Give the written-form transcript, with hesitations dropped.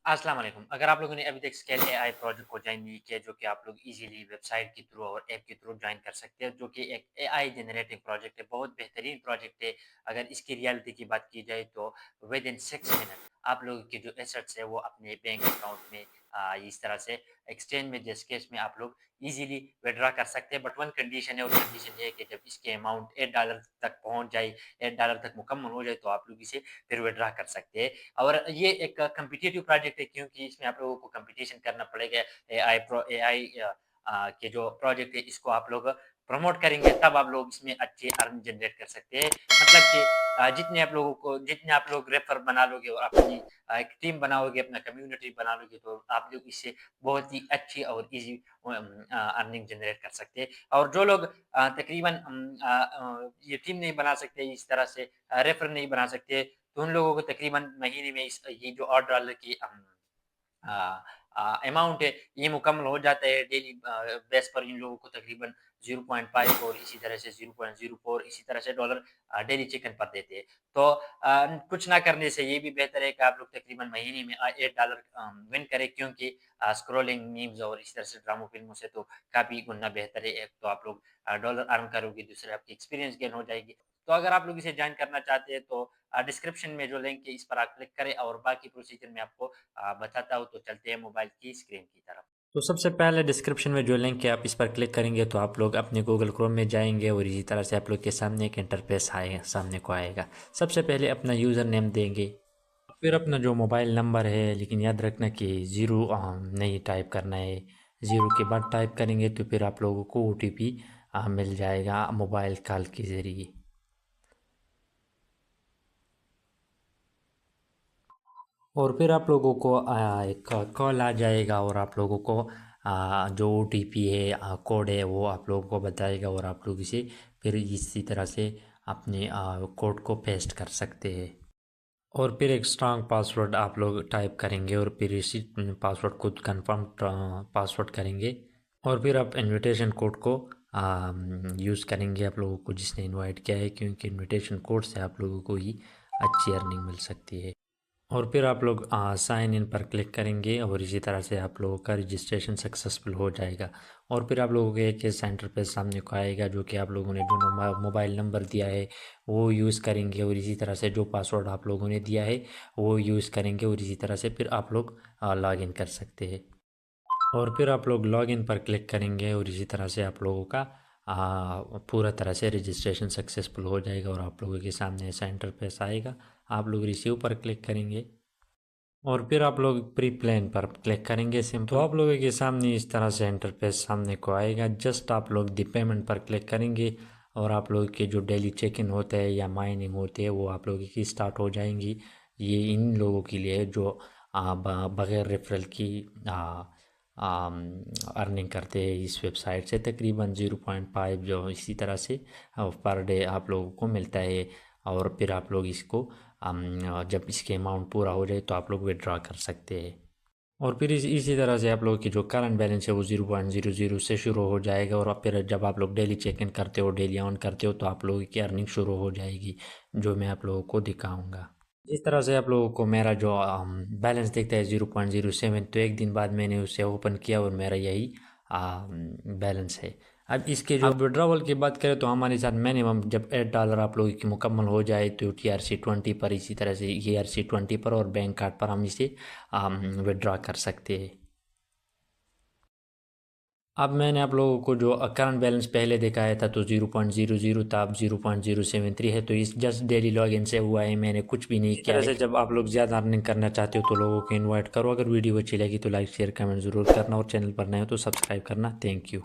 अस्सलाम वालेकुम। अगर आप लोगों ने अभी तक स्केल एआई प्रोजेक्ट को जॉइन नहीं किया, जो कि आप लोग इज़िली वेबसाइट के थ्रू और ऐप के थ्रू जॉइन कर सकते हैं, जो कि एक एआई जनरेटिंग प्रोजेक्ट है, बहुत बेहतरीन प्रोजेक्ट है। अगर इसकी रियलिटी की बात की जाए तो विदिन 6 मिनट आप लोगों के जो एसेट्स है वो अपने बैंक अकाउंट में इस तरह से एक्सचेंज में जैसे केस में आप लोग इज़िली विथड्रॉ कर सकते हैं। बट वन कंडीशन है और कंडीशन ये है कि जब इसकी अमाउंट $8 तक पहुँच जाए, $8 तक मुकम्मल हो जाए तो आप लोग इसे फिर विथड्रॉ कर सकते हैं। और ये एक कॉम्पिटिटिव प्रोजेक्ट है क्योंकि इसमें आप लोगों को कॉम्पिटिशन करना पड़ेगा। एआई के जो प्रोजेक्ट है इसको आप लोग प्रमोट करेंगे तब आप लोग इसमें अच्छी अर्न जनरेट कर सकते हैं। मतलब कि जितने आप लोग रेफर बना लोगे और अपनी एक टीम बनाओगे, अपना कम्युनिटी बना लोगे तो आप लोग इससे बहुत ही अच्छी और ईज़ी अर्निंग जनरेट कर सकते हैं। और जो लोग तकरीबन ये टीम नहीं बना सकते इस तरह से रेफर नहीं बना सकते तो उन लोगों को तकरीबन महीने में इस ये जो $8 की अमाउंट है ये मुकम्मल हो जाता है डेली बेस पर इन लोगों को तकरीबन 0.5 और इसी तरह से 0.04 इसी तरह से डॉलर डेली चिकन पर देते हैं। तो कुछ ना करने से ये भी बेहतर है कि आप लोग तकरीबन महीने में $8 विन करें क्योंकि स्क्रॉलिंग, मीम्स और इस तरह से ड्रामा फ़िल्मों से तो काफ़ी गुना बेहतर है। एक तो आप लोग डॉलर अर्न करोगे, दूसरे आपकी एक्सपीरियंस गेन हो जाएगी। तो अगर आप लोग इसे जॉइन करना चाहते हैं तो डिस्क्रिप्शन में जो लिंक है इस पर आप क्लिक करें और बाकी प्रोसीजर मैं आपको बताता हूँ। तो चलते हैं मोबाइल की स्क्रीन की तरफ। तो सबसे पहले डिस्क्रिप्शन में जो लिंक है आप इस पर क्लिक करेंगे तो आप लोग अपने गूगल क्रोम में जाएंगे और इसी तरह से आप लोग के सामने एक इंटरफेस आएगा, सामने को आएगा। सबसे पहले अपना यूज़र नेम देंगे, फिर अपना जो मोबाइल नंबर है, लेकिन याद रखना कि ज़ीरो नहीं टाइप करना है। ज़ीरो के बाद टाइप करेंगे तो फिर आप लोगों को ओटीपी मिल जाएगा मोबाइल कॉल के ज़रिए। और फिर आप लोगों को एक कॉल आ जाएगा और आप लोगों को जो ओटीपी है, कोड है, वो आप लोगों को बताएगा और आप लोग इसे फिर इसी तरह से अपने कोड को पेस्ट कर सकते हैं। और फिर एक स्ट्रांग पासवर्ड आप लोग टाइप करेंगे और फिर इसी पासवर्ड को कंफर्म पासवर्ड करेंगे और फिर आप इनविटेशन कोड को यूज़ करेंगे आप लोगों को जिसने इनवाइट किया है, क्योंकि इनविटेशन कोड से आप लोगों को ही अच्छी अर्निंग मिल सकती है। और फिर आप लोग साइन इन पर क्लिक करेंगे और इसी तरह से आप लोगों का रजिस्ट्रेशन सक्सेसफुल हो जाएगा। और फिर आप लोगों के एक सेंटर पे सामने को आएगा जो कि आप लोगों ने जो मोबाइल नंबर दिया है वो यूज़ करेंगे और इसी तरह से जो पासवर्ड आप लोगों ने दिया है वो यूज़ करेंगे और इसी तरह से फिर आप लोग लॉग इन कर सकते हैं। और फिर आप लोग लॉग इन पर क्लिक करेंगे और इसी तरह से आप लोगों का पूरा तरह से रजिस्ट्रेशन सक्सेसफुल हो जाएगा और आप लोगों के सामने ऐसा इंटरफेस आएगा। आप लोग रिसीव पर क्लिक करेंगे और फिर आप लोग प्री प्लान पर क्लिक करेंगे सिंपल। तो आप लोगों के सामने इस तरह से इंटरफेस सामने को आएगा। जस्ट आप लोग दी पेमेंट पर क्लिक करेंगे और आप लोगों के जो डेली चेक इन होते हैं या माइनिंग होती है वो आप लोगों की स्टार्ट हो जाएंगी। ये इन लोगों के लिए है जो बगैर रेफरल की अर्निंग करते हैं इस वेबसाइट से तकरीबन 0.5 जो इसी तरह से पर डे आप लोगों को मिलता है। और फिर आप लोग इसको जब इसके अमाउंट पूरा हो जाए तो आप लोग विड्रॉ कर सकते हैं। और फिर इसी तरह से आप लोगों की जो करंट बैलेंस है वो 0.00 से शुरू हो जाएगा और फिर जब आप लोग डेली चेक इन करते हो, डेली ऑन करते हो तो आप लोगों की अर्निंग शुरू हो जाएगी, जो मैं आप लोगों को दिखाऊंगा। इस तरह से आप लोगों को मेरा जो बैलेंस दिखता है 0.07, तो एक दिन बाद मैंने उसे ओपन किया और मेरा यही बैलेंस है। अब इसके जो विड्रॉवल की बात करें तो हमारे साथ मिनिमम जब $8 आप लोगों की मुकम्मल हो जाए तो TRC20 पर, इसी तरह से ERC20 पर और बैंक कार्ड पर हम इसे विड्रॉ कर सकते हैं। अब मैंने आप लोगों को जो करंट बैलेंस पहले दिखाया था तो 0.00 था, अब 0.073 है। तो इस जस्ट डेली लॉगिन से हुआ है, मैंने कुछ भी नहीं किया है। इस तरह से जब आप लोग ज़्यादा अर्निंग करना चाहते हो तो लोगों को इनवाइट करो। अगर वीडियो अच्छी लगी तो लाइक शेयर कमेंट ज़रूर करना और चैनल पर नए हो तो सब्सक्राइब करना। Thank you.